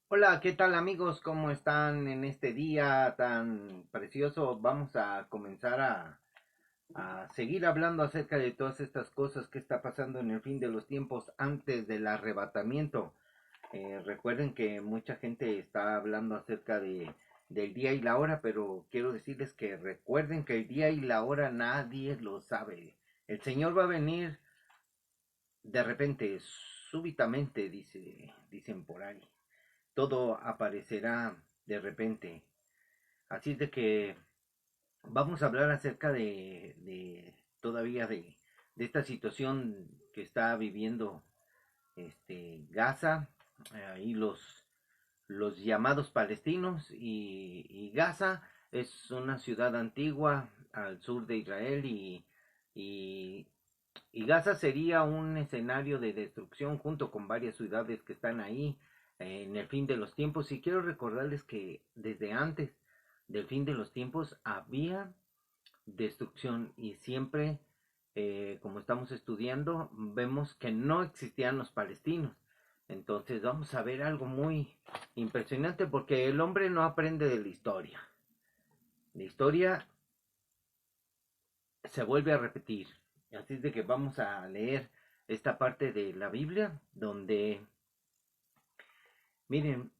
Hola, ¿qué tal amigos? ¿Cómo están en este día tan precioso? Vamos a comenzar a seguir hablando acerca de todas estas cosas que está pasando en el fin de los tiempos antes del arrebatamiento. Recuerden que mucha gente está hablando acerca del día y la hora, pero quiero decirles que recuerden que el día y la hora nadie lo sabe. El Señor va a venir de repente, súbitamente, dicen por ahí. Todo aparecerá de repente. Así es de que vamos a hablar acerca de todavía de esta situación que está viviendo Gaza, y los llamados palestinos, y Gaza es una ciudad antigua al sur de Israel, y, y Gaza sería un escenario de destrucción junto con varias ciudades que están ahí en el fin de los tiempos. Y quiero recordarles que desde antes del fin de los tiempos había destrucción, y siempre, como estamos estudiando, vemos que no existían los palestinos. Entonces vamos a ver algo muy impresionante, porque el hombre no aprende de la historia. La historia se vuelve a repetir. Así es de que vamos a leer esta parte de la Biblia donde, miren,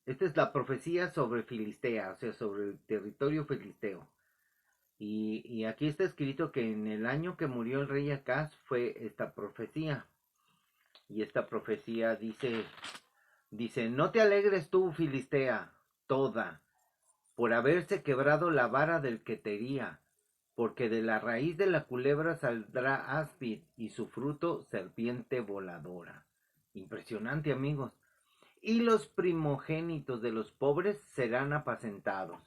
esta es la profecía sobre Filistea, o sea, sobre el territorio filisteo. Y aquí está escrito que en el año que murió el rey Acaz fue esta profecía. Y esta profecía dice, no te alegres tú, Filistea, toda, por haberse quebrado la vara del que te hería, porque de la raíz de la culebra saldrá áspid, y su fruto serpiente voladora. Impresionante, amigos. Y los primogénitos de los pobres serán apacentados,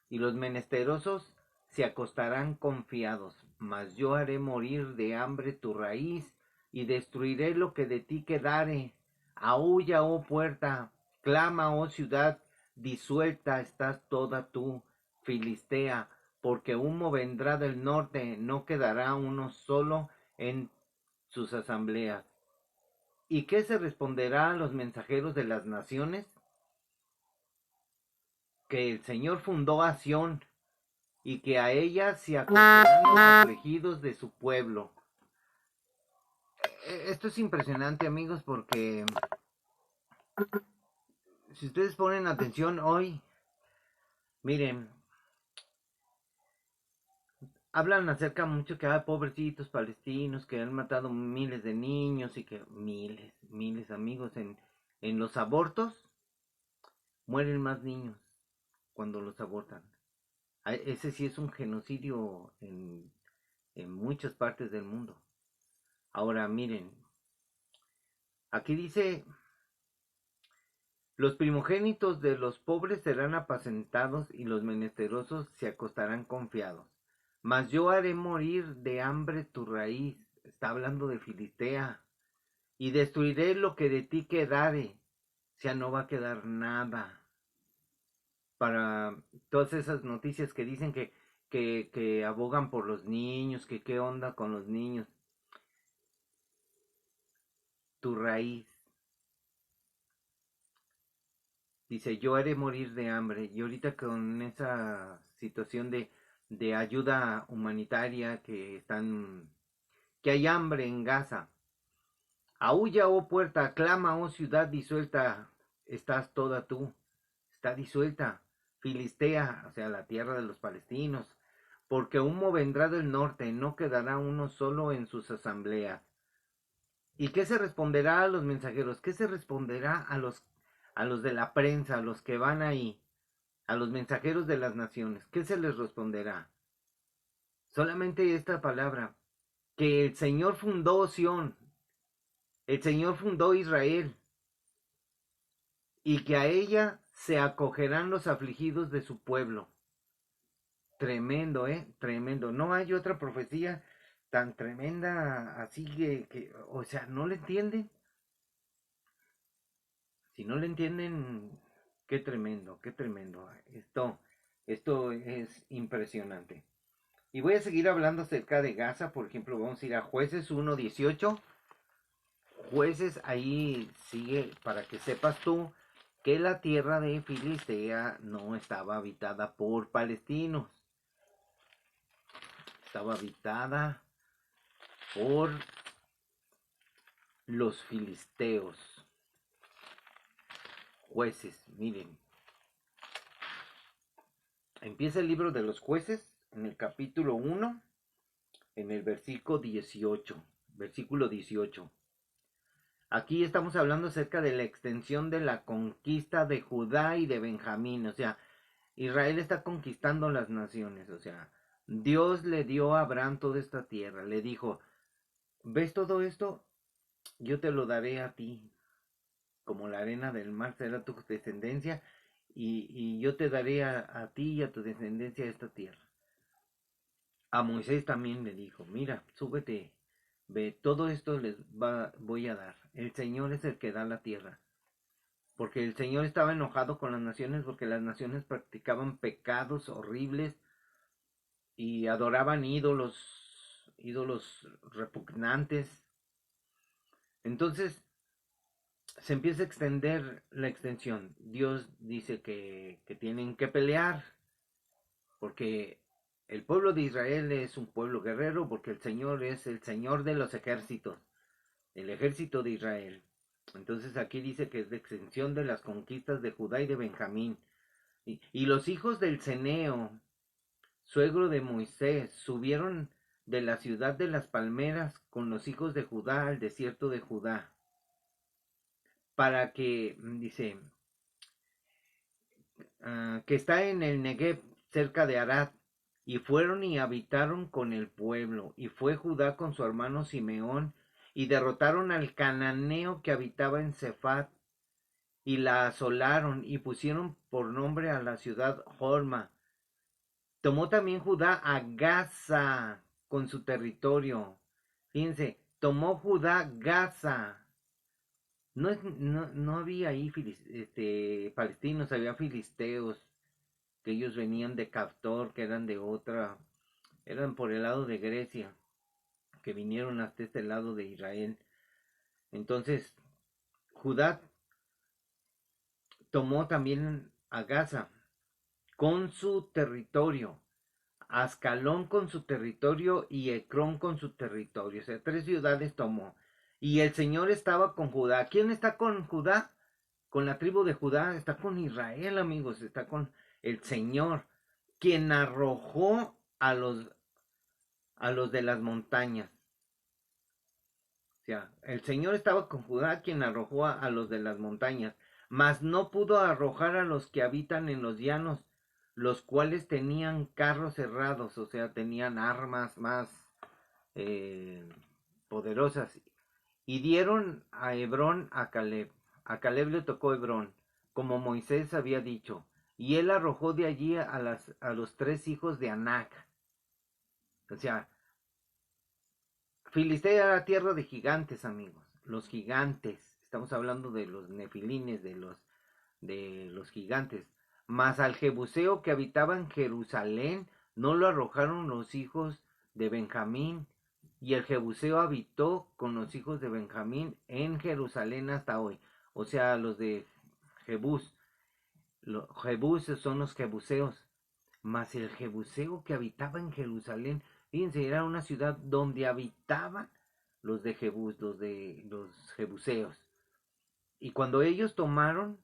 y los menesterosos se acostarán confiados, mas yo haré morir de hambre tu raíz, y destruiré lo que de ti quedare. Aúlla, oh puerta, clama, oh ciudad, disuelta estás toda tú, Filistea, porque humo vendrá del norte, no quedará uno solo en sus asambleas. ¿Y qué se responderá a los mensajeros de las naciones? Que el Señor fundó a Sión, y que a ella se acogerán los afligidos de su pueblo. Esto es impresionante, amigos, porque si ustedes ponen atención hoy, miren, hablan acerca mucho que hay pobrecitos palestinos que han matado miles de niños, y que miles, amigos, en los abortos mueren más niños cuando los abortan. Ese sí es un genocidio en muchas partes del mundo. Ahora miren, aquí dice, los primogénitos de los pobres serán apacentados, y los menesterosos se acostarán confiados. Mas yo haré morir de hambre tu raíz, está hablando de Filistea, y destruiré lo que de ti quedare, o sea, no va a quedar nada. Para todas esas noticias que dicen que abogan por los niños, que qué onda con los niños, tu raíz. Dice, yo haré morir de hambre. Y ahorita con esa situación de ayuda humanitaria que hay hambre en Gaza. Aúlla, oh puerta, clama, oh ciudad disuelta, estás toda tú. Está disuelta. Filistea, o sea, la tierra de los palestinos. Porque humo vendrá del norte, no quedará uno solo en sus asambleas. ¿Y qué se responderá a los mensajeros? ¿Qué se responderá a los de la prensa, a los que van ahí? A los mensajeros de las naciones, ¿qué se les responderá? Solamente esta palabra, que el Señor fundó Sión, el Señor fundó Israel, y que a ella se acogerán los afligidos de su pueblo. Tremendo, tremendo. No hay otra profecía tan tremenda así o sea, ¿no le entienden? Si no le entienden, qué tremendo, qué tremendo. Esto es impresionante. Y voy a seguir hablando acerca de Gaza. Por ejemplo, vamos a ir a Jueces 1:18. Jueces ahí sigue, para que sepas tú, que la tierra de Filistea no estaba habitada por palestinos, estaba habitada por los filisteos. Jueces, miren. Empieza el libro de los jueces en el capítulo 1, en el versículo 18. Versículo 18. Aquí estamos hablando acerca de la extensión de la conquista de Judá y de Benjamín. O sea, Israel está conquistando las naciones. O sea, Dios le dio a Abraham toda esta tierra. Le dijo, ¿ves todo esto? Yo te lo daré a ti. Como la arena del mar será tu descendencia. Y yo te daré a ti y a tu descendencia esta tierra. A Moisés también le dijo, mira, súbete, ve, todo esto voy a dar. El Señor es el que da la tierra. Porque el Señor estaba enojado con las naciones porque las naciones practicaban pecados horribles y adoraban ídolos repugnantes. Entonces se empieza a extender la extensión. Dios dice que tienen que pelear porque el pueblo de Israel es un pueblo guerrero, porque el Señor es el Señor de los ejércitos, el ejército de Israel. Entonces aquí dice que es de extensión de las conquistas de Judá y de Benjamín. Y los hijos del Ceneo, suegro de Moisés, subieron de la ciudad de las palmeras con los hijos de Judá al desierto de Judá, para que, dice, que está en el Negev, cerca de Arad, y fueron y habitaron con el pueblo, y fue Judá con su hermano Simeón, y derrotaron al cananeo que habitaba en Cefat, y la asolaron, y pusieron por nombre a la ciudad Horma. Tomó también Judá a Gaza con su territorio. Fíjense, tomó Judá Gaza. No había ahí palestinos, había filisteos, que ellos venían de Caftor, que eran de eran por el lado de Grecia, que vinieron hasta este lado de Israel. Entonces, Judá tomó también a Gaza con su territorio, Ascalón con su territorio y Ecrón con su territorio. O sea, 3 ciudades tomó. Y el Señor estaba con Judá. ¿Quién está con Judá? Con la tribu de Judá. Está con Israel, amigos. Está con el Señor, quien arrojó a los de las montañas. O sea, el Señor estaba con Judá, quien arrojó a los de las montañas, mas no pudo arrojar a los que habitan en los llanos, los cuales tenían carros cerrados, o sea, tenían armas más eh, poderosas. Y dieron a Hebrón a Caleb. A Caleb le tocó Hebrón, como Moisés había dicho. Y él arrojó de allí a los 3 hijos de Anac. O sea, Filistea era tierra de gigantes, amigos. Los gigantes. Estamos hablando de los nefilines, de los gigantes. Mas al jebuseo que habitaba en Jerusalén no lo arrojaron los hijos de Benjamín. Y el jebuseo habitó con los hijos de Benjamín en Jerusalén hasta hoy. O sea, los de Jebús. Los Jebús son los jebuseos. Mas el jebuseo que habitaba en Jerusalén, fíjense, era una ciudad donde habitaban los de Jebús, los jebuseos. Y cuando ellos tomaron,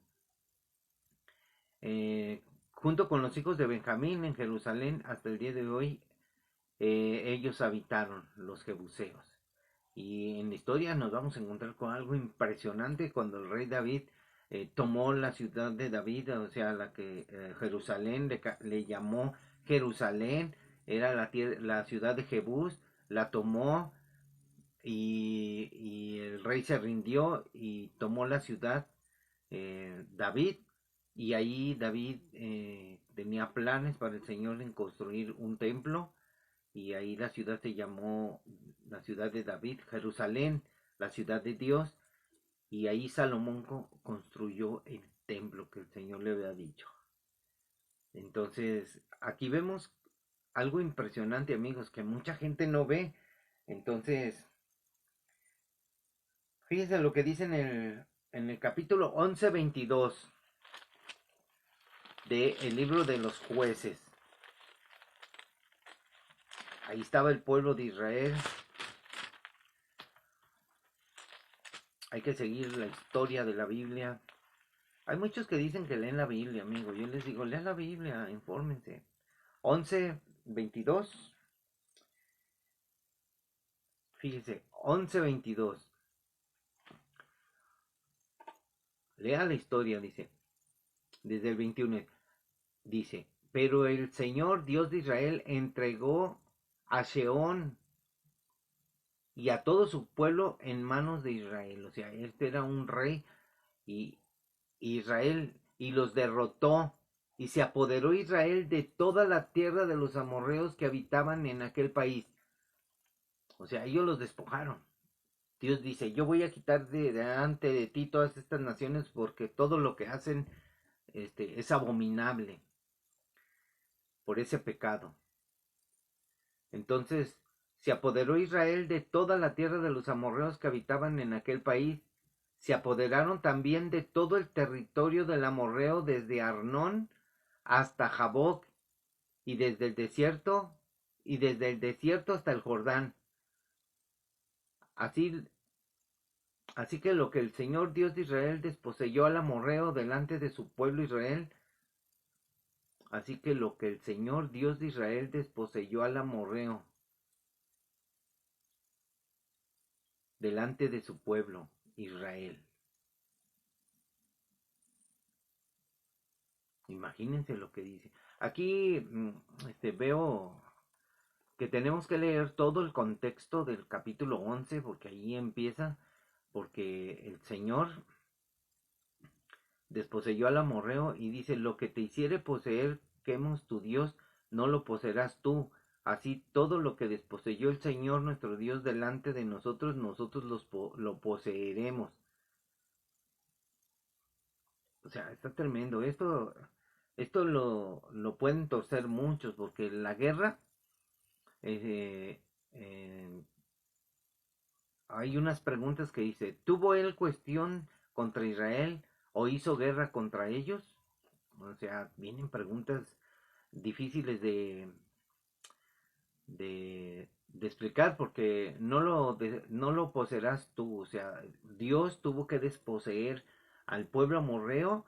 junto con los hijos de Benjamín en Jerusalén, hasta el día de hoy, ellos habitaron los jebuseos. Y en la historia nos vamos a encontrar con algo impresionante cuando el rey David tomó la ciudad de David, o sea, la que Jerusalén le llamó Jerusalén, era la ciudad de Jebús, la tomó y el rey se rindió y tomó la ciudad David, y ahí David tenía planes para el Señor en construir un templo, y ahí la ciudad se llamó la ciudad de David, Jerusalén, la ciudad de Dios, y ahí Salomón construyó el templo que el Señor le había dicho. Entonces, aquí vemos algo impresionante, amigos, que mucha gente no ve. Entonces, Fíjense lo que dice en el capítulo 11:22 del libro de los jueces. Ahí estaba el pueblo de Israel. Hay que seguir la historia de la Biblia. Hay muchos que dicen que leen la Biblia, amigo. Yo les digo, lean la Biblia, infórmense. 11:22. Fíjese, 11:22. Lea la historia, dice. Desde el 21. Dice, pero el Señor Dios de Israel entregó a Sheón y a todo su pueblo en manos de Israel. O sea, este era un rey y Israel y los derrotó. Y se apoderó Israel de toda la tierra de los amorreos que habitaban en aquel país. O sea, ellos los despojaron. Dios dice, yo voy a quitar de delante de ti todas estas naciones porque todo lo que hacen es abominable por ese pecado. Entonces se apoderó Israel de toda la tierra de los amorreos que habitaban en aquel país. Se apoderaron también de todo el territorio del amorreo desde Arnón hasta Jaboc y desde el desierto hasta el Jordán. Así, así que lo que el Señor Dios de Israel desposeyó al amorreo delante de su pueblo Israel, así que lo que el Señor Dios de Israel desposeyó al amorreo delante de su pueblo Israel. Imagínense lo que dice. Aquí veo que tenemos que leer todo el contexto del capítulo 11 porque ahí empieza, porque el Señor desposeyó al amorreo y dice, lo que te hiciere poseer Quemos tu Dios, no lo poseerás tú. Así todo lo que desposeyó el Señor nuestro Dios delante de nosotros, nosotros lo poseeremos. O sea, está tremendo. Esto lo pueden torcer muchos, porque la guerra, eh, eh, hay unas preguntas que dice, ¿tuvo él cuestión contra Israel o hizo guerra contra ellos? O sea, vienen preguntas difíciles de explicar porque no lo poseerás tú. O sea, Dios tuvo que desposeer al pueblo amorreo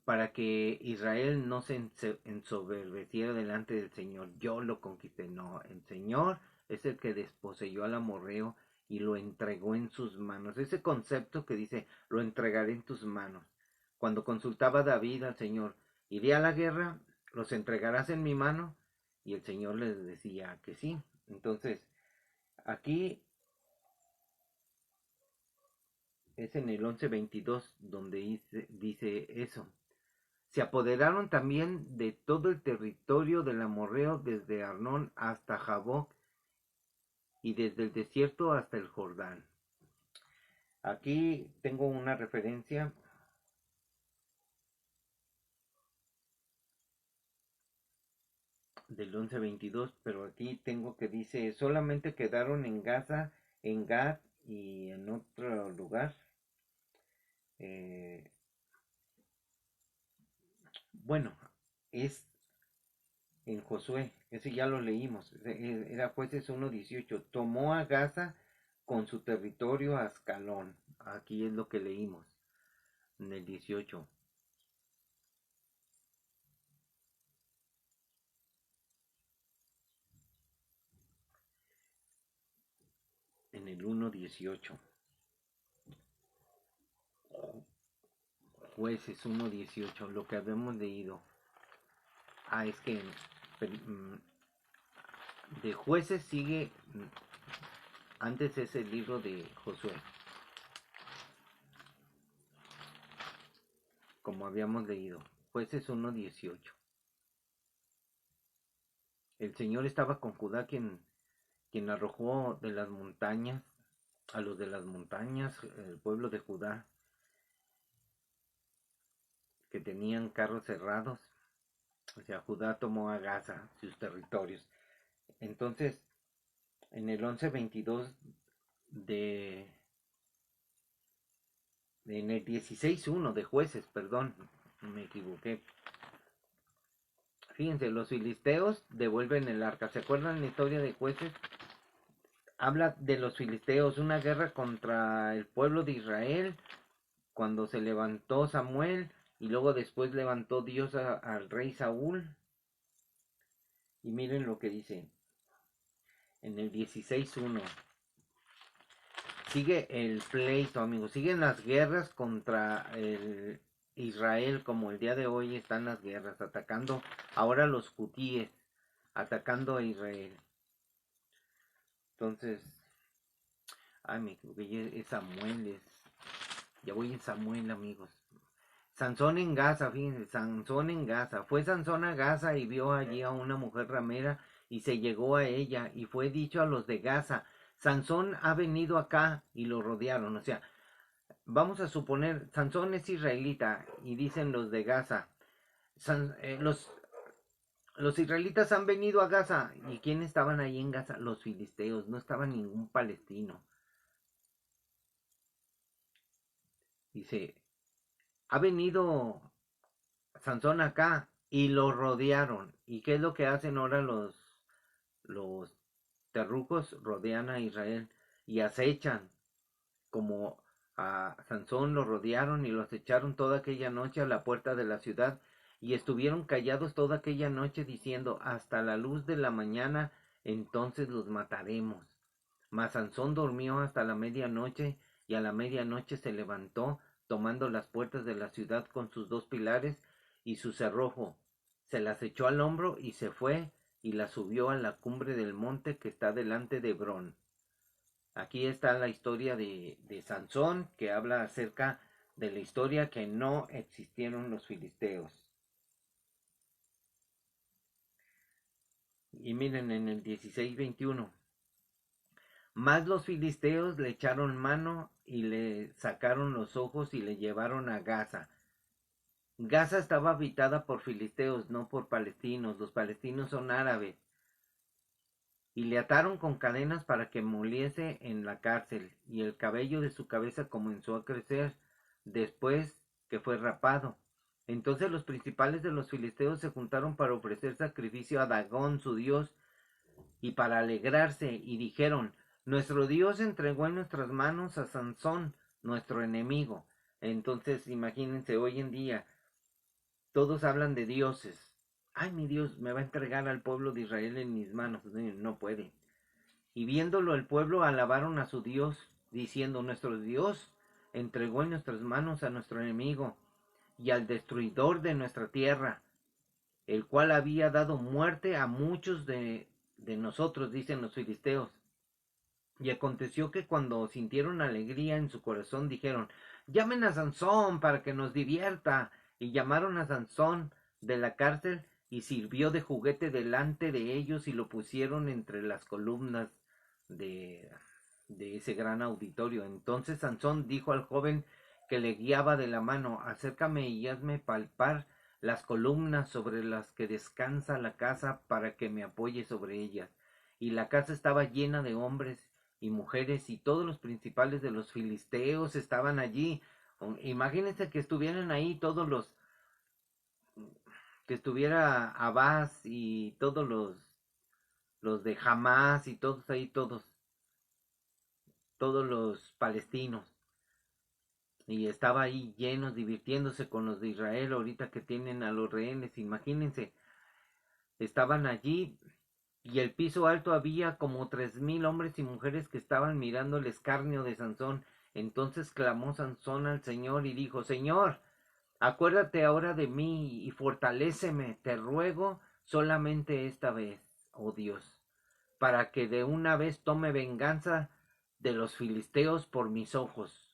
para que Israel no se ensoberbeciera delante del Señor. Yo lo conquisté. No, el Señor es el que desposeyó al amorreo y lo entregó en sus manos. Ese concepto que dice, lo entregaré en tus manos. Cuando consultaba David al Señor, iré a la guerra, los entregarás en mi mano, y el Señor les decía que sí. Entonces, aquí es en el 11:22 donde dice eso. Se apoderaron también de todo el territorio del amorreo desde Arnón hasta Jaboc y desde el desierto hasta el Jordán. Aquí tengo una referencia del 11:22, pero aquí tengo que dice, solamente quedaron en Gaza, en Gad y en otro lugar. Eh, bueno, es en Josué, ese ya lo leímos, era Jueces 1:18, tomó a Gaza con su territorio a Ascalón, aquí es lo que leímos, en el 18, en el 1:18, Jueces 1:18, lo que habíamos leído. Es que de Jueces sigue, antes es el libro de Josué, como habíamos leído, Jueces 1:18. El Señor estaba con Judá, quien arrojó de las montañas a los de las montañas, el pueblo de Judá, que tenían carros cerrados. O sea, Judá tomó a Gaza, sus territorios. Entonces, en el 11:22 de en el 16:1 de Jueces, perdón, me equivoqué. Fíjense, los filisteos devuelven el arca. ¿Se acuerdan la historia de Jueces? Habla de los filisteos, una guerra contra el pueblo de Israel, cuando se levantó Samuel y luego después levantó Dios al rey Saúl. Y miren lo que dice en el 16:1. Sigue el pleito, amigos. Siguen las guerras contra el Israel, como el día de hoy están las guerras, atacando ahora los hutíes, atacando a Israel. Entonces, ay, me equivoqué, es Samuel, ya voy en Samuel, amigos. Sansón en Gaza, fíjense, Sansón en Gaza. Fue Sansón a Gaza y vio allí a una mujer ramera y se llegó a ella y fue dicho a los de Gaza, Sansón ha venido acá y lo rodearon. O sea, vamos a suponer, Sansón es israelita y dicen los de Gaza, los israelitas han venido a Gaza. ¿Y quién estaban ahí en Gaza? Los filisteos, no estaba ningún palestino. Dice, ha venido Sansón acá y lo rodearon. ¿Y qué es lo que hacen ahora los terrucos? Rodean a Israel y acechan. Como a Sansón lo rodearon y lo acecharon toda aquella noche a la puerta de la ciudad y estuvieron callados toda aquella noche diciendo, hasta la luz de la mañana entonces los mataremos. Mas Sansón durmió hasta la medianoche y a la medianoche se levantó tomando las puertas de la ciudad con sus dos pilares y su cerrojo. Se las echó al hombro y se fue y la subió a la cumbre del monte que está delante de Hebrón. Aquí está la historia de Sansón, que habla acerca de la historia que no existieron los filisteos. Y miren en el 16:21. Más los filisteos le echaron mano y le sacaron los ojos y le llevaron a Gaza. Gaza estaba habitada por filisteos, no por palestinos. Los palestinos son árabes. Y le ataron con cadenas para que muriese en la cárcel, y el cabello de su cabeza comenzó a crecer después que fue rapado. Entonces los principales de los filisteos se juntaron para ofrecer sacrificio a Dagón, su dios, y para alegrarse, y dijeron, nuestro Dios entregó en nuestras manos a Sansón, nuestro enemigo. Entonces imagínense, hoy en día todos hablan de dioses. Ay, mi Dios me va a entregar al pueblo de Israel en mis manos. No puede. Y viéndolo el pueblo alabaron a su Dios, diciendo, nuestro Dios entregó en nuestras manos a nuestro enemigo y al destruidor de nuestra tierra, el cual había dado muerte a muchos de nosotros, dicen los filisteos. Y aconteció que cuando sintieron alegría en su corazón, dijeron, llamen a Sansón para que nos divierta. Y llamaron a Sansón de la cárcel y sirvió de juguete delante de ellos y lo pusieron entre las columnas de, ese gran auditorio. Entonces Sansón dijo al joven que le guiaba de la mano, acércame y hazme palpar las columnas sobre las que descansa la casa para que me apoye sobre ellas. Y la casa estaba llena de hombres y mujeres y todos los principales de los filisteos estaban allí. Imagínense que estuvieran ahí todos los, que estuviera Abás y todos los de Hamás y todos ahí, todos los palestinos. Y estaba ahí llenos, divirtiéndose con los de Israel, ahorita que tienen a los rehenes, imagínense. Estaban allí y el piso alto había como 3,000 hombres y mujeres que estaban mirando el escarnio de Sansón. Entonces clamó Sansón al Señor y dijo, Señor, acuérdate ahora de mí y fortaléceme, te ruego solamente esta vez, oh Dios, para que de una vez tome venganza de los filisteos por mis ojos.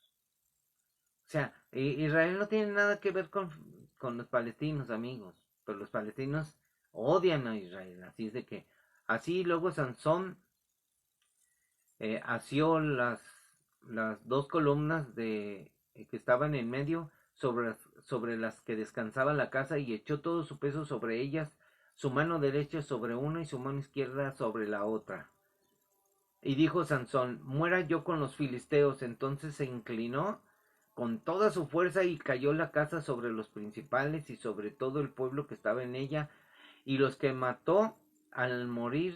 O sea, Israel no tiene nada que ver con los palestinos, amigos, pero los palestinos odian a Israel, así es de que, así luego Sansón asió las dos columnas que estaban en medio sobre las que descansaba la casa y echó todo su peso sobre ellas, su mano derecha sobre una y su mano izquierda sobre la otra. Y dijo Sansón, muera yo con los filisteos. Entonces se inclinó con toda su fuerza y cayó la casa sobre los principales y sobre todo el pueblo que estaba en ella, y los que mató al morir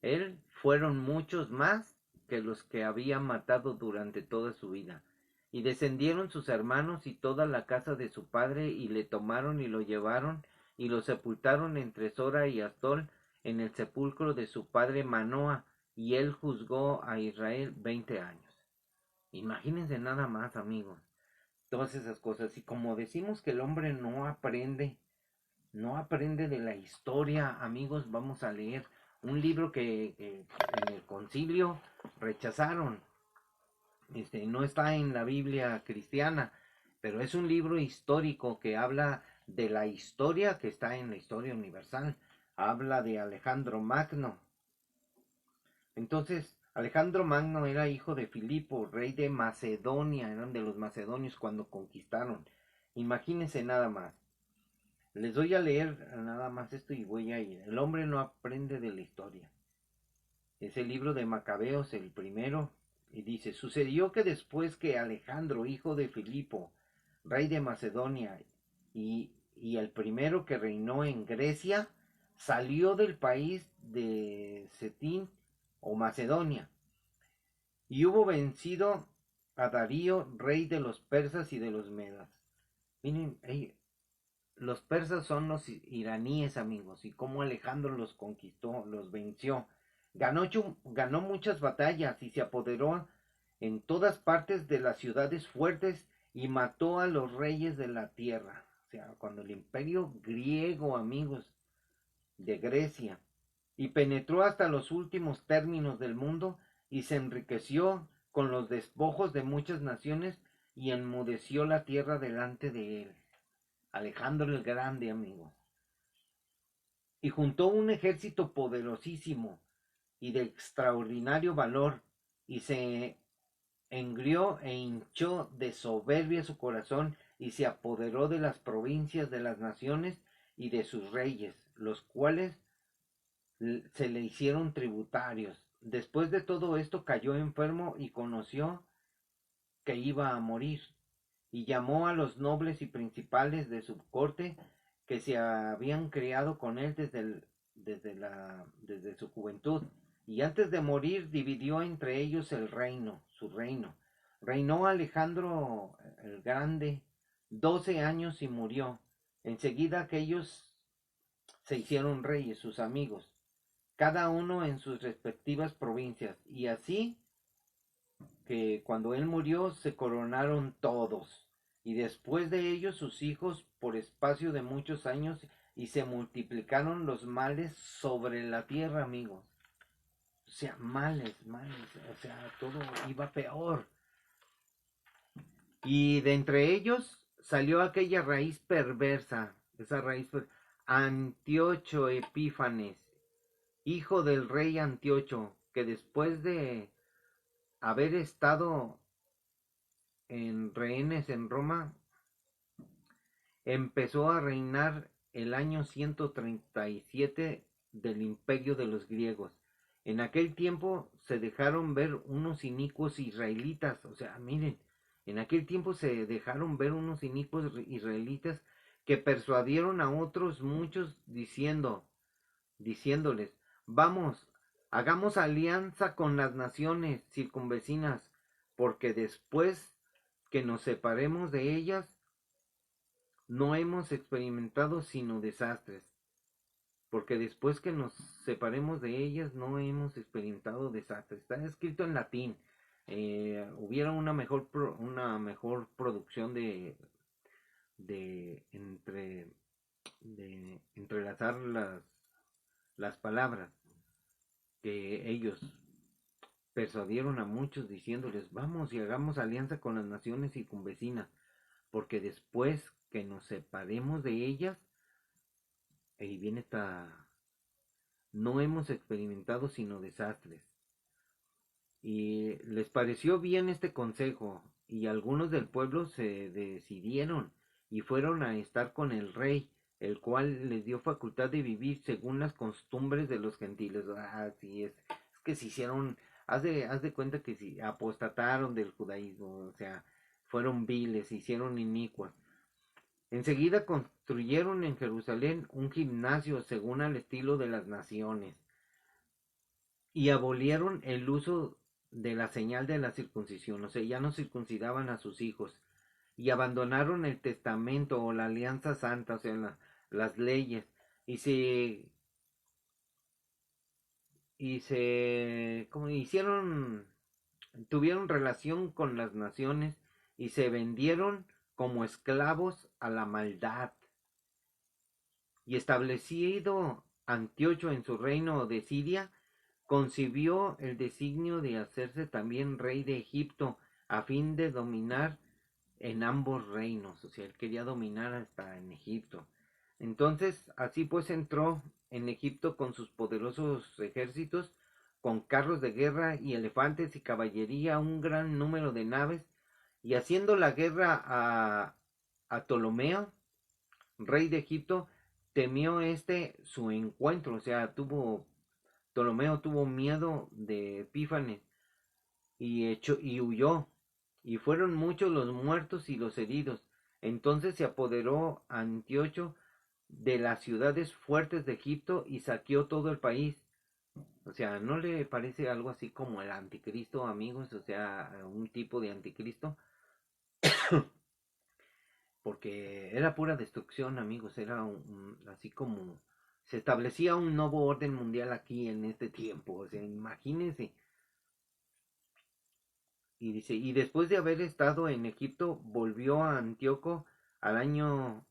él fueron muchos más que los que había matado durante toda su vida. Y descendieron sus hermanos y toda la casa de su padre, y le tomaron y lo llevaron, y lo sepultaron entre Sora y Astol, en el sepulcro de su padre Manoa, y él juzgó a Israel 20 años. Imagínense nada más, amigos, todas esas cosas. Y como decimos que el hombre no aprende de la historia, amigos, vamos a leer un libro que en el concilio rechazaron. No está en la Biblia cristiana, pero es un libro histórico que habla de la historia que está en la historia universal. Habla de Alejandro Magno. Entonces, Alejandro Magno era hijo de Filipo, rey de Macedonia, eran de los macedonios cuando conquistaron. Imagínense nada más. Les doy a leer nada más esto y voy a ir. El hombre no aprende de la historia. Es el libro de Macabeos, el primero, y dice, sucedió que después que Alejandro, hijo de Filipo, rey de Macedonia, y el primero que reinó en Grecia, salió del país de Cetín o Macedonia, y hubo vencido a Darío, rey de los persas y de los medas. Miren, los persas son los iraníes, amigos, y cómo Alejandro los conquistó, los venció. Ganó muchas batallas y se apoderó en todas partes de las ciudades fuertes y mató a los reyes de la tierra. O sea, cuando el imperio griego, amigos, de Grecia, y penetró hasta los últimos términos del mundo y se enriqueció con los despojos de muchas naciones y enmudeció la tierra delante de él. Alejandro el Grande, amigos. Y juntó un ejército poderosísimo y de extraordinario valor, y se engrió e hinchó de soberbia su corazón, y se apoderó de las provincias de las naciones y de sus reyes, los cuales se le hicieron tributarios. Después de todo esto cayó enfermo y conoció que iba a morir, y llamó a los nobles y principales de su corte que se habían criado con él desde su juventud, y antes de morir dividió entre ellos el reino, su reino. Reinó Alejandro el Grande 12 años y murió. Enseguida aquellos se hicieron reyes, sus amigos, cada uno en sus respectivas provincias, y así que cuando él murió se coronaron todos, y después de ellos sus hijos por espacio de muchos años, y se multiplicaron los males sobre la tierra, amigos. O sea, males, o sea, todo iba peor. Y de entre ellos salió aquella raíz perversa, Antiocho Epífanes, hijo del rey Antiocho, que después de haber estado en rehenes en Roma, empezó a reinar el año 137 del imperio de los griegos. En aquel tiempo se dejaron ver unos inicuos israelitas, o sea, miren, en aquel tiempo se dejaron ver unos inicuos israelitas que persuadieron a otros muchos diciéndoles, vamos, hagamos alianza con las naciones circunvecinas, porque después que nos separemos de ellas, no hemos experimentado sino desastres. Porque después que nos separemos de ellas, no hemos experimentado desastres. Está escrito en latín. Hubiera una mejor producción de, entre, de entrelazar las palabras, que ellos persuadieron a muchos diciéndoles, vamos y hagamos alianza con las naciones circunvecinas, porque después que nos separemos de ellas, ahí viene esta, no hemos experimentado sino desastres. Y les pareció bien este consejo, y algunos del pueblo se decidieron y fueron a estar con el rey, el cual les dio facultad de vivir según las costumbres de los gentiles. Así es que se hicieron, haz de cuenta que si apostataron del judaísmo, o sea, fueron viles, se hicieron inicuas. Enseguida construyeron en Jerusalén un gimnasio según al estilo de las naciones y abolieron el uso de la señal de la circuncisión, o sea, ya no circuncidaban a sus hijos y abandonaron el testamento o la alianza santa, o sea, las leyes, y como hicieron, tuvieron relación con las naciones y se vendieron como esclavos a la maldad. Y establecido Antiocho en su reino de Siria, concibió el designio de hacerse también rey de Egipto a fin de dominar en ambos reinos, o sea, él quería dominar hasta en Egipto. Entonces, así pues entró en Egipto con sus poderosos ejércitos, con carros de guerra y elefantes y caballería, un gran número de naves, y haciendo la guerra a Ptolomeo, rey de Egipto, temió su encuentro, o sea, Ptolomeo tuvo miedo de Epífanes y huyó, y fueron muchos los muertos y los heridos. Entonces se apoderó Antiocho de las ciudades fuertes de Egipto y saqueó todo el país. O sea, ¿no le parece algo así como el anticristo, amigos? O sea, un tipo de anticristo. Porque era pura destrucción, amigos. Era así como se establecía un nuevo orden mundial aquí en este tiempo. O sea, imagínense. Y dice, y después de haber estado en Egipto, volvió a Antíoco al año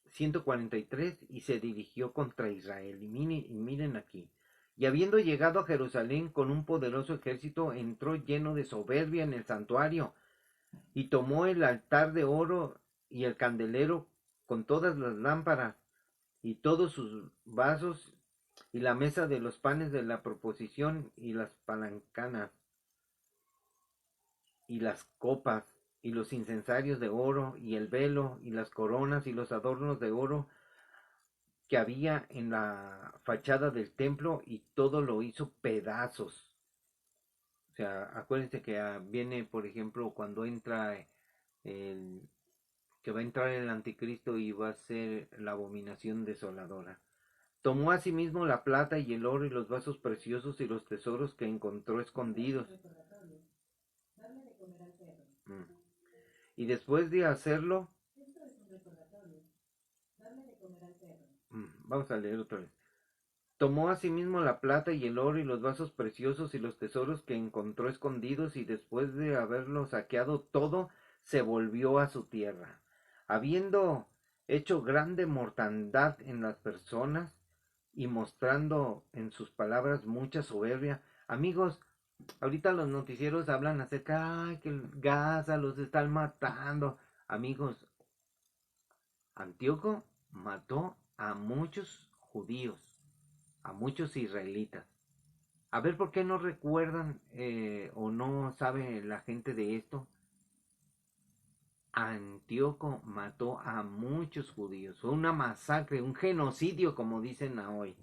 143 y se dirigió contra Israel. Y miren aquí. Y habiendo llegado a Jerusalén con un poderoso ejército, entró lleno de soberbia en el santuario y tomó el altar de oro y el candelero con todas las lámparas y todos sus vasos y la mesa de los panes de la proposición y las palancanas y las copas, y los incensarios de oro, y el velo, y las coronas, y los adornos de oro que había en la fachada del templo, y todo lo hizo pedazos. O sea, acuérdense que viene, por ejemplo, cuando entra el que va a entrar el anticristo y va a ser la abominación desoladora. Tomó asimismo la plata y el oro y los vasos preciosos y los tesoros que encontró escondidos. Mm. Y después de hacerlo, vamos a leer otra vez. Tomó asimismo la plata y el oro y los vasos preciosos y los tesoros que encontró escondidos, y después de haberlo saqueado todo, se volvió a su tierra. Habiendo hecho grande mortandad en las personas y mostrando en sus palabras mucha soberbia. Amigos, ahorita los noticieros hablan acerca, ay, que Gaza los están matando. Amigos, Antíoco mató a muchos judíos, a muchos israelitas. A ver por qué no recuerdan o no sabe la gente de esto. Antíoco mató a muchos judíos. Fue una masacre, un genocidio, como dicen hoy,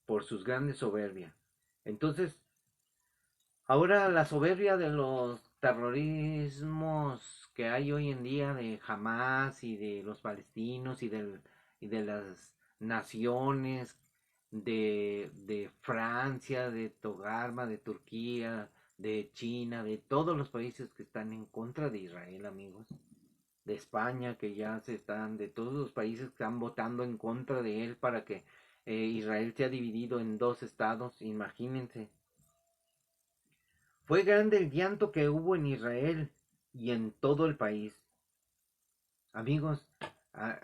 por sus grandes soberbia. Entonces, ahora la soberbia de los terrorismos que hay hoy en día de Hamas y de los palestinos y de las naciones de Francia, de Togarma, de Turquía, de China, de todos los países que están en contra de Israel, amigos, de España, que ya de todos los países que están votando en contra de él para que Israel sea dividido en dos estados, imagínense. Fue grande el llanto que hubo en Israel y en todo el país. Amigos, ah,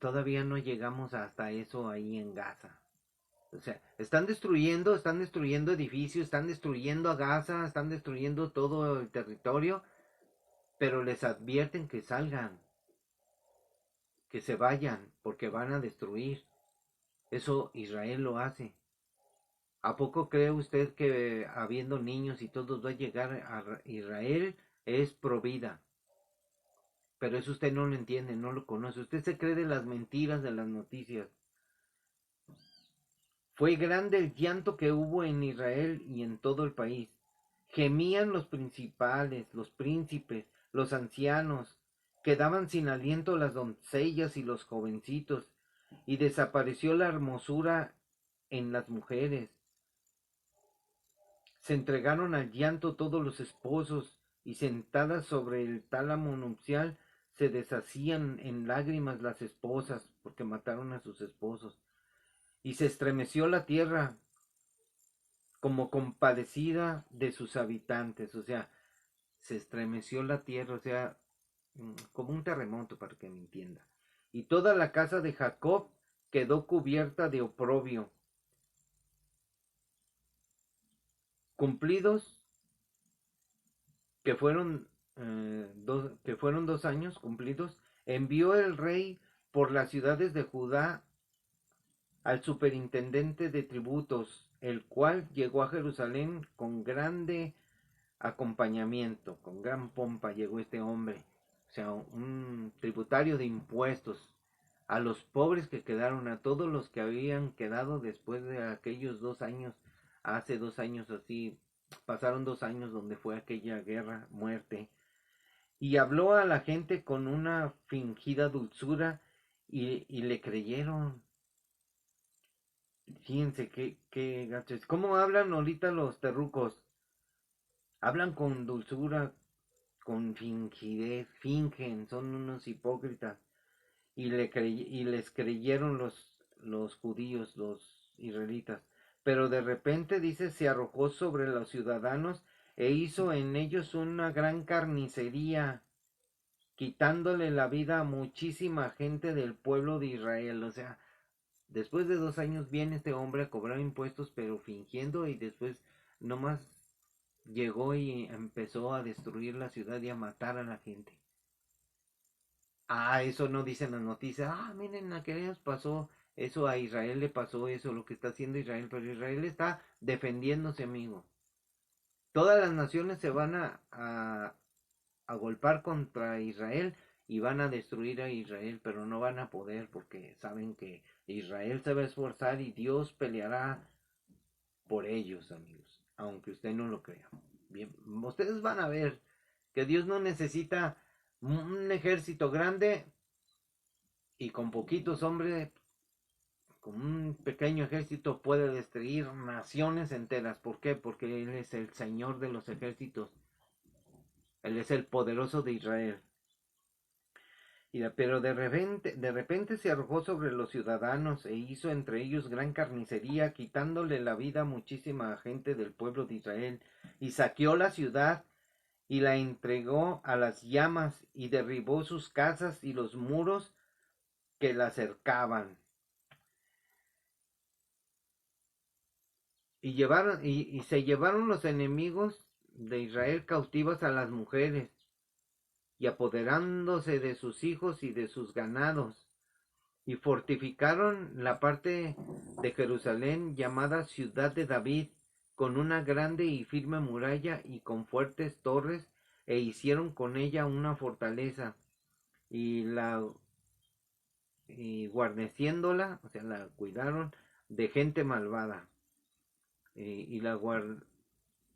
todavía no llegamos hasta eso ahí en Gaza. O sea, están destruyendo edificios, están destruyendo a Gaza, están destruyendo todo el territorio, pero les advierten que salgan, que se vayan, porque van a destruir. Eso Israel lo hace. ¿A poco cree usted que habiendo niños y todos va a llegar a Israel? Es provida. Pero eso usted no lo entiende, no lo conoce. Usted se cree de las mentiras de las noticias. Fue grande el llanto que hubo en Israel y en todo el país. Gemían los principales, los príncipes, los ancianos, quedaban sin aliento las doncellas y los jovencitos, y desapareció la hermosura en las mujeres. Se entregaron al llanto todos los esposos, y sentadas sobre el tálamo nupcial se deshacían en lágrimas las esposas, porque mataron a sus esposos. Y se estremeció la tierra como compadecida de sus habitantes, o sea, se estremeció la tierra, o sea, como un terremoto, para que me entienda. Y toda la casa de Jacob quedó cubierta de oprobio. Cumplidos, que fueron 2 años cumplidos, envió el rey por las ciudades de Judá al superintendente de tributos, el cual llegó a Jerusalén con grande acompañamiento, con gran pompa llegó este hombre, o sea, un tributario de impuestos, a los pobres que quedaron, a todos los que habían quedado después de aquellos 2 años, hace 2 años así, pasaron 2 años donde fue aquella guerra, muerte, y habló a la gente con una fingida dulzura y le creyeron. Fíjense qué gachos. ¿Cómo hablan ahorita los terrucos? Hablan con dulzura, con fingidez, fingen, son unos hipócritas. Y les creyeron los judíos, los israelitas. Pero de repente, dice, se arrojó sobre los ciudadanos e hizo en ellos una gran carnicería, quitándole la vida a muchísima gente del pueblo de Israel. O sea, después de 2 años viene este hombre a cobrar impuestos, pero fingiendo, y después nomás llegó y empezó a destruir la ciudad y a matar a la gente. Ah, eso no dicen las noticias. Ah, miren, a aquellos pasó eso, a Israel le pasó eso, lo que está haciendo Israel, pero Israel está defendiéndose, amigo. Todas las naciones se van a golpar contra Israel y van a destruir a Israel, pero no van a poder porque saben que Israel se va a esforzar y Dios peleará por ellos, amigos, aunque usted no lo crea. Bien, ustedes van a ver que Dios no necesita un ejército grande y con poquitos hombres, con un pequeño ejército puede destruir naciones enteras. ¿Por qué? Porque Él es el Señor de los ejércitos. Él es el poderoso de Israel. Pero de repente se arrojó sobre los ciudadanos e hizo entre ellos gran carnicería, quitándole la vida a muchísima gente del pueblo de Israel, y saqueó la ciudad y la entregó a las llamas, y derribó sus casas y los muros que la cercaban. Y se llevaron los enemigos de Israel cautivas a las mujeres, y apoderándose de sus hijos y de sus ganados, y fortificaron la parte de Jerusalén llamada Ciudad de David, con una grande y firme muralla y con fuertes torres, e hicieron con ella una fortaleza, y guarneciéndola, o sea, la cuidaron de gente malvada, y la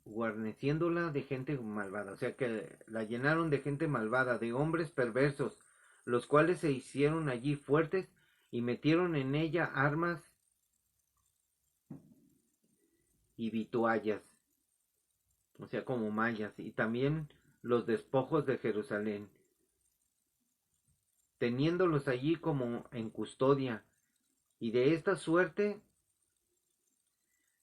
guarneciéndola de gente malvada, o sea que la llenaron de gente malvada, de hombres perversos, los cuales se hicieron allí fuertes y metieron en ella armas y vituallas, o sea como mallas, y también los despojos de Jerusalén, teniéndolos allí como en custodia, y de esta suerte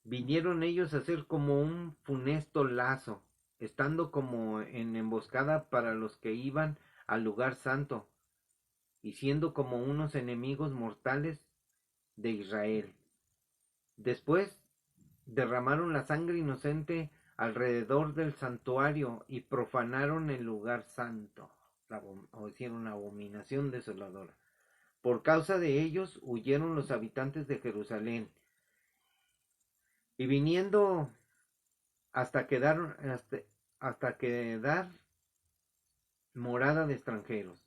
vinieron ellos a ser como un funesto lazo, estando como en emboscada para los que iban al lugar santo, y siendo como unos enemigos mortales de Israel. Después derramaron la sangre inocente alrededor del santuario y profanaron el lugar santo, o hicieron una abominación desoladora. Por causa de ellos huyeron los habitantes de Jerusalén, y viniendo hasta quedar morada de extranjeros,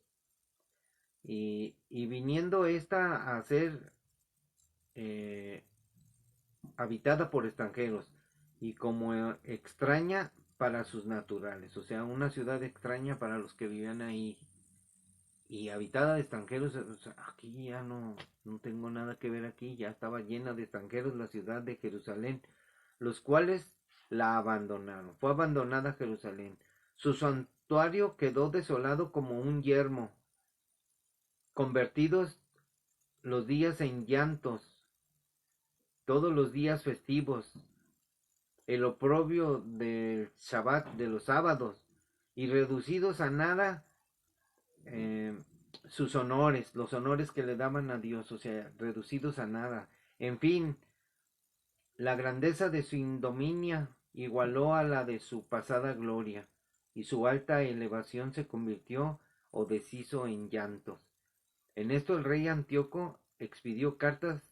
y viniendo esta a ser habitada por extranjeros, y como extraña para sus naturales, o sea, una ciudad extraña para los que vivían ahí y habitada de extranjeros. O sea, aquí ya no tengo nada que ver aquí, ya estaba llena de extranjeros la ciudad de Jerusalén, los cuales la abandonaron. Fue abandonada Jerusalén. Su santuario quedó desolado como un yermo, convertidos los días en llantos, todos los días festivos, el oprobio del Shabbat, de los sábados, y reducidos a nada eh, sus honores, los honores que le daban a Dios, o sea, reducidos a nada. En fin, la grandeza de su indominia igualó a la de su pasada gloria, y su alta elevación se convirtió o deshizo en llantos. En esto el rey Antíoco expidió cartas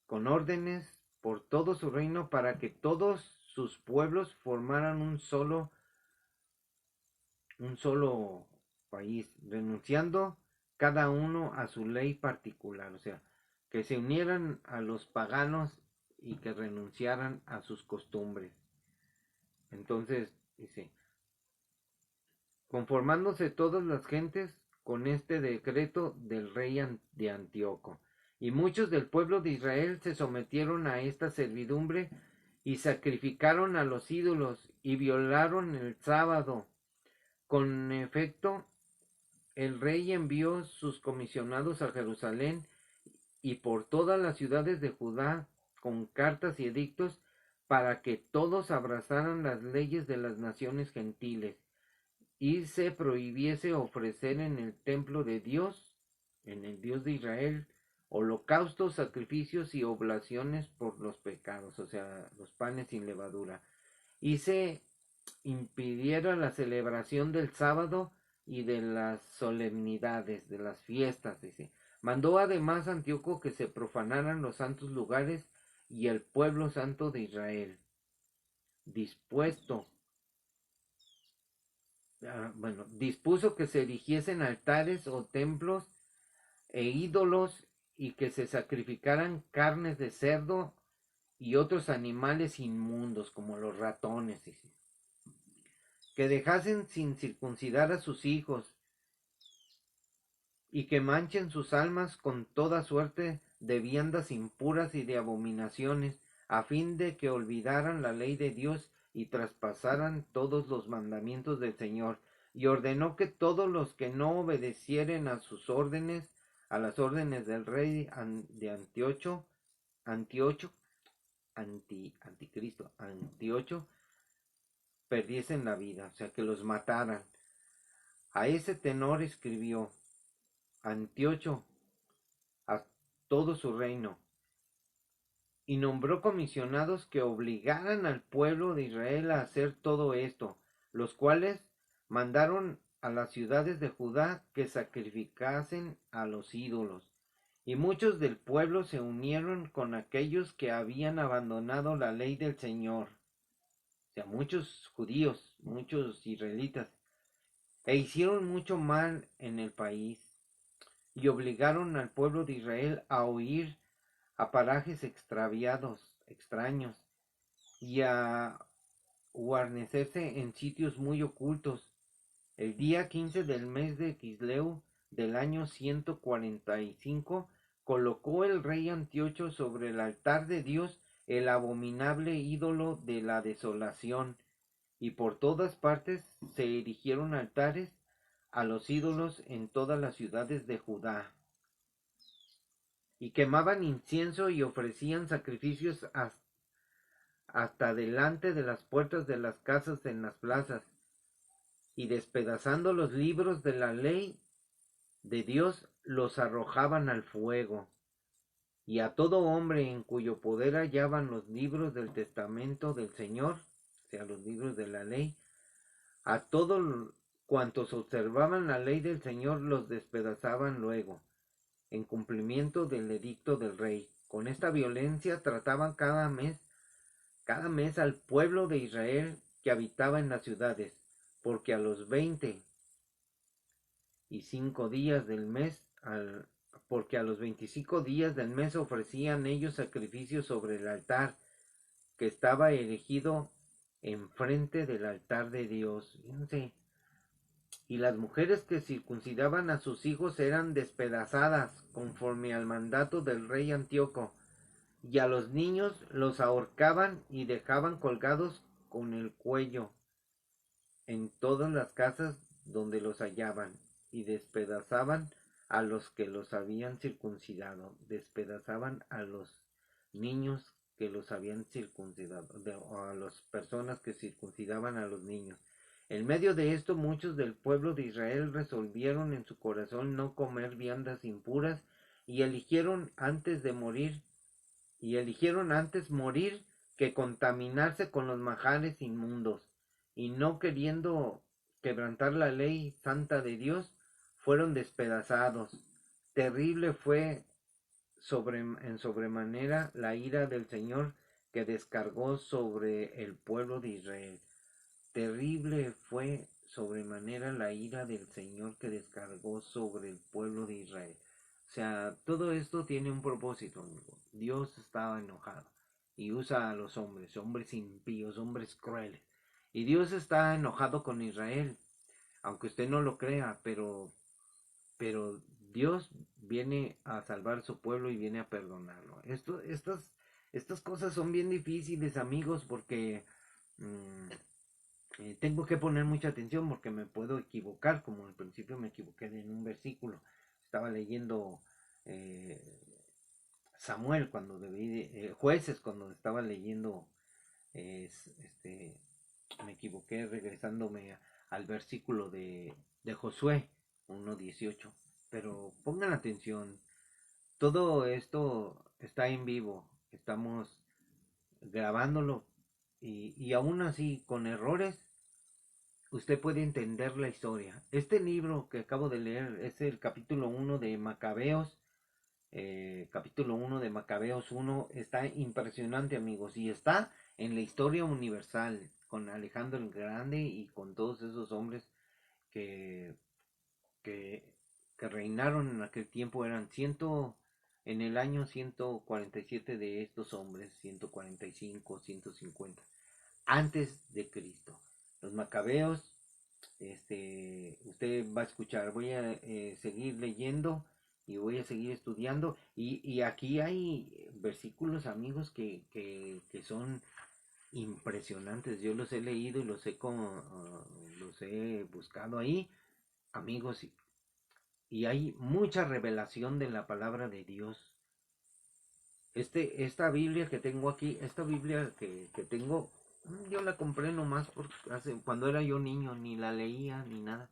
con órdenes por todo su reino para que todos sus pueblos formaran un solo país, renunciando cada uno a su ley particular, o sea, que se unieran a los paganos y que renunciaran a sus costumbres. Entonces, dice, conformándose todas las gentes con este decreto del rey de Antíoco. Y muchos del pueblo de Israel se sometieron a esta servidumbre y sacrificaron a los ídolos y violaron el sábado. Con efecto, el rey envió sus comisionados a Jerusalén y por todas las ciudades de Judá con cartas y edictos para que todos abrazaran las leyes de las naciones gentiles y se prohibiese ofrecer en el templo de Dios, en el Dios de Israel, holocaustos, sacrificios y oblaciones por los pecados, o sea, los panes sin levadura, y se impidiera la celebración del sábado y de las solemnidades, de las fiestas, dice. Mandó además Antíoco que se profanaran los santos lugares y el pueblo santo de Israel, dispuso que se erigiesen altares o templos e ídolos y que se sacrificaran carnes de cerdo y otros animales inmundos como los ratones, que dejasen sin circuncidar a sus hijos y que manchen sus almas con toda suerte de viandas impuras y de abominaciones, a fin de que olvidaran la ley de Dios y traspasaran todos los mandamientos del Señor, y ordenó que todos los que no obedecieren a sus órdenes, a las órdenes del rey de Antíocho, perdiesen la vida, o sea, que los mataran. A ese tenor escribió Antíocho a todo su reino, y nombró comisionados que obligaran al pueblo de Israel a hacer todo esto, los cuales mandaron a las ciudades de Judá que sacrificasen a los ídolos. Y muchos del pueblo se unieron con aquellos que habían abandonado la ley del Señor, o sea, muchos judíos, muchos israelitas, e hicieron mucho mal en el país, y obligaron al pueblo de Israel a huir a parajes extraviados, extraños, y a guarnecerse en sitios muy ocultos. El día 15 del mes de Quisleu del año 145, colocó el rey Antíoco sobre el altar de Dios el abominable ídolo de la desolación, y por todas partes se erigieron altares a los ídolos en todas las ciudades de Judá, y quemaban incienso y ofrecían sacrificios hasta delante de las puertas de las casas en las plazas, y despedazando los libros de la ley de Dios los arrojaban al fuego. Y a todo hombre en cuyo poder hallaban los libros del testamento del Señor, o sea, los libros de la ley, a todos cuantos observaban la ley del Señor los despedazaban luego, en cumplimiento del edicto del rey. Con esta violencia trataban cada mes al pueblo de Israel que habitaba en las ciudades, porque a los 25 días del mes, porque a los 25 días del mes ofrecían ellos sacrificios sobre el altar que estaba erigido enfrente del altar de Dios. Fíjense. Y las mujeres que circuncidaban a sus hijos eran despedazadas conforme al mandato del rey Antíoco, y a los niños los ahorcaban y dejaban colgados con el cuello en todas las casas donde los hallaban, y despedazaban a los que los habían circuncidado, despedazaban a los niños que los habían circuncidado, o a las personas que circuncidaban a los niños. En medio de esto, muchos del pueblo de Israel resolvieron en su corazón no comer viandas impuras, y eligieron antes morir que contaminarse con los manjares inmundos, y no queriendo quebrantar la ley santa de Dios, fueron despedazados. Terrible fue en sobremanera la ira del Señor que descargó sobre el pueblo de Israel. Terrible fue sobremanera la ira del Señor que descargó sobre el pueblo de Israel. O sea, todo esto tiene un propósito, amigo. Dios estaba enojado y usa a los hombres, hombres impíos, hombres crueles. Y Dios está enojado con Israel, aunque usted no lo crea, pero Dios viene a salvar su pueblo y viene a perdonarlo. Estas cosas son bien difíciles, amigos, porque tengo que poner mucha atención porque me puedo equivocar, como al principio me equivoqué en un versículo. Estaba leyendo eh, Samuel cuando Jueces cuando estaba leyendo, este, me equivoqué regresándome al versículo de Josué 1:18. Pero pongan atención, todo esto está en vivo, estamos grabándolo y aún así con errores usted puede entender la historia. Este libro que acabo de leer es el capítulo 1 de Macabeos. Capítulo 1 de Macabeos 1 está impresionante, amigos, y está en la historia universal con Alejandro el Grande y con todos esos hombres que, que, que reinaron en aquel tiempo. En el año 147 de estos hombres, 145, 150 antes de Cristo. Los macabeos, usted va a escuchar, voy a seguir leyendo y voy a seguir estudiando, y aquí hay versículos, amigos, que son impresionantes. Yo los he leído y los he buscado ahí, amigos, y hay mucha revelación de la palabra de Dios. Esta Biblia que tengo aquí, esta Biblia que tengo, yo la compré nomás cuando era yo niño, ni la leía ni nada.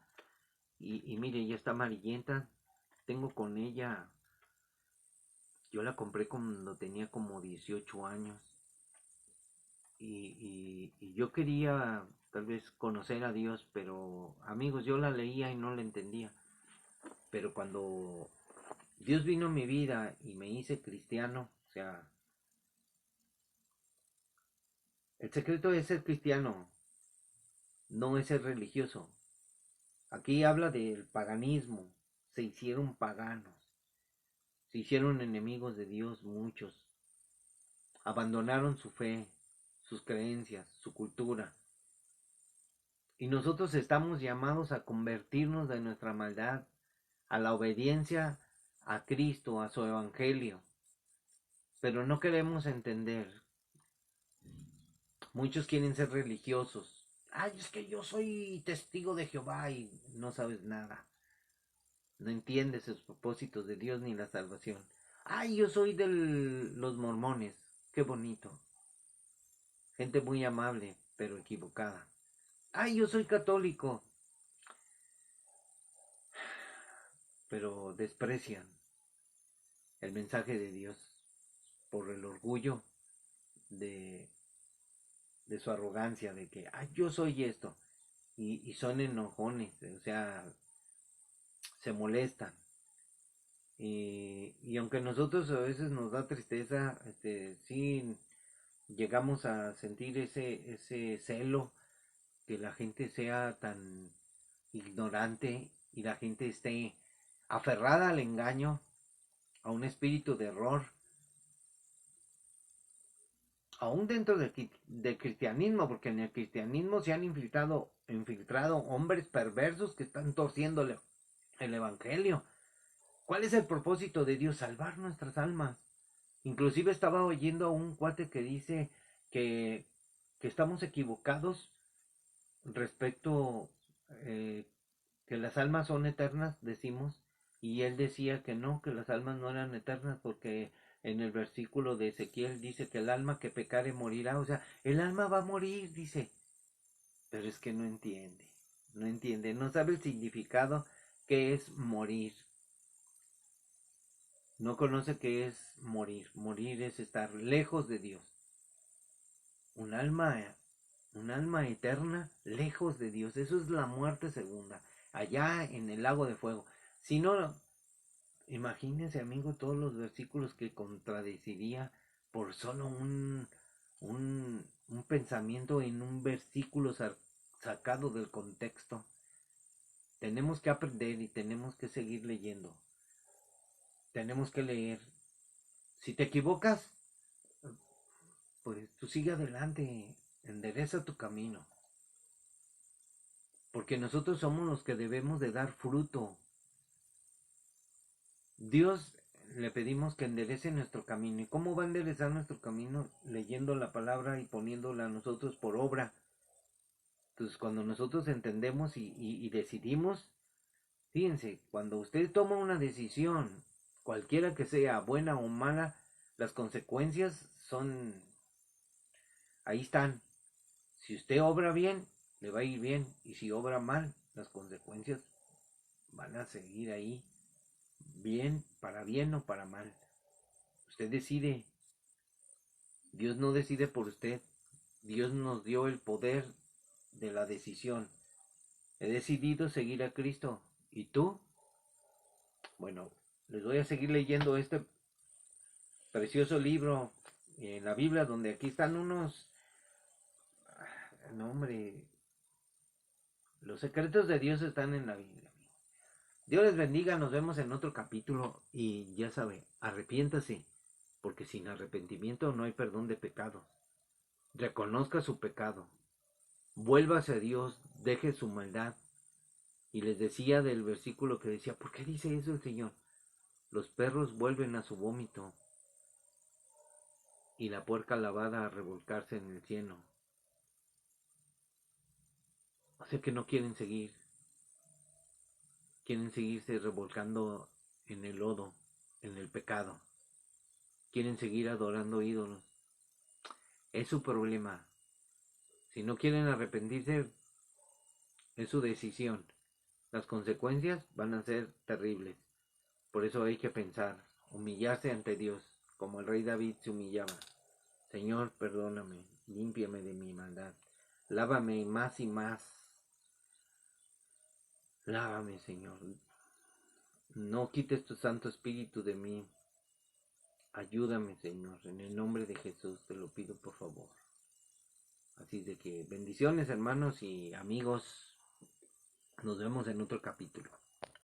Y mire, ya está amarillenta. Tengo con ella, yo la compré cuando tenía como 18 años. Y yo quería tal vez conocer a Dios, pero amigos, yo la leía y no la entendía. Pero cuando Dios vino a mi vida y me hice cristiano, o sea, el secreto es ser cristiano, no es ser religioso. Aquí habla del paganismo, se hicieron paganos, se hicieron enemigos de Dios muchos, abandonaron su fe, sus creencias, su cultura. Y nosotros estamos llamados a convertirnos de nuestra maldad a la obediencia a Cristo, a su evangelio. Pero no queremos entender. Muchos quieren ser religiosos. Ay, es que yo soy testigo de Jehová y no sabes nada. No entiendes los propósitos de Dios ni la salvación. Ay, yo soy de los mormones. Qué bonito. Gente muy amable, pero equivocada. Ay, yo soy católico. Pero desprecian el mensaje de Dios por el orgullo de, de su arrogancia, de que, ay, yo soy esto. Y son enojones, o sea, se molestan. Y aunque nosotros a veces nos da tristeza, sí llegamos a sentir ese celo, que la gente sea tan ignorante y la gente esté aferrada al engaño, a un espíritu de error, aún dentro del cristianismo, porque en el cristianismo se han infiltrado hombres perversos que están torciendo el evangelio. ¿Cuál es el propósito de Dios? Salvar nuestras almas. Inclusive estaba oyendo a un cuate que dice que, que estamos equivocados respecto que las almas son eternas, decimos, y él decía que no, que las almas no eran eternas porque en el versículo de Ezequiel dice que el alma que pecare morirá, o sea, el alma va a morir, dice, pero es que no entiende, no sabe el significado que es morir, no conoce qué es morir es estar lejos de Dios, un alma eterna lejos de Dios, eso es la muerte segunda, allá en el lago de fuego. Si no, imagínense, amigo, todos los versículos que contradeciría por solo un pensamiento en un versículo sacado del contexto. Tenemos que aprender y tenemos que seguir leyendo. Tenemos que leer. Si te equivocas, pues tú sigue adelante, endereza tu camino. Porque nosotros somos los que debemos de dar fruto. Dios le pedimos que enderece nuestro camino. ¿Y cómo va a enderezar nuestro camino? Leyendo la palabra y poniéndola a nosotros por obra. Entonces cuando nosotros entendemos y decidimos, fíjense, cuando usted toma una decisión, cualquiera que sea, buena o mala, las consecuencias ahí están. Si usted obra bien, le va a ir bien. Y si obra mal, las consecuencias van a seguir ahí. Bien o para mal. Usted decide. Dios no decide por usted. Dios nos dio el poder de la decisión. He decidido seguir a Cristo. ¿Y tú? Bueno, les voy a seguir leyendo este precioso libro en la Biblia, donde aquí están unos... No, hombre. Los secretos de Dios están en la Biblia. Dios les bendiga, nos vemos en otro capítulo y ya sabe, arrepiéntase, porque sin arrepentimiento no hay perdón de pecado. Reconozca su pecado, vuélvase a Dios, deje su maldad. Y les decía del versículo que decía, ¿por qué dice eso el Señor? Los perros vuelven a su vómito y la puerca lavada a revolcarse en el cieno. O sea que no quieren seguirse revolcando en el lodo, en el pecado. Quieren seguir adorando ídolos. Es su problema. Si no quieren arrepentirse, es su decisión. Las consecuencias van a ser terribles. Por eso hay que pensar, humillarse ante Dios, como el rey David se humillaba. Señor, perdóname, límpiame de mi maldad. Lávame más y más. Lávame, Señor. No quites tu Santo Espíritu de mí. Ayúdame, Señor. En el nombre de Jesús te lo pido, por favor. Así de que bendiciones, hermanos y amigos. Nos vemos en otro capítulo.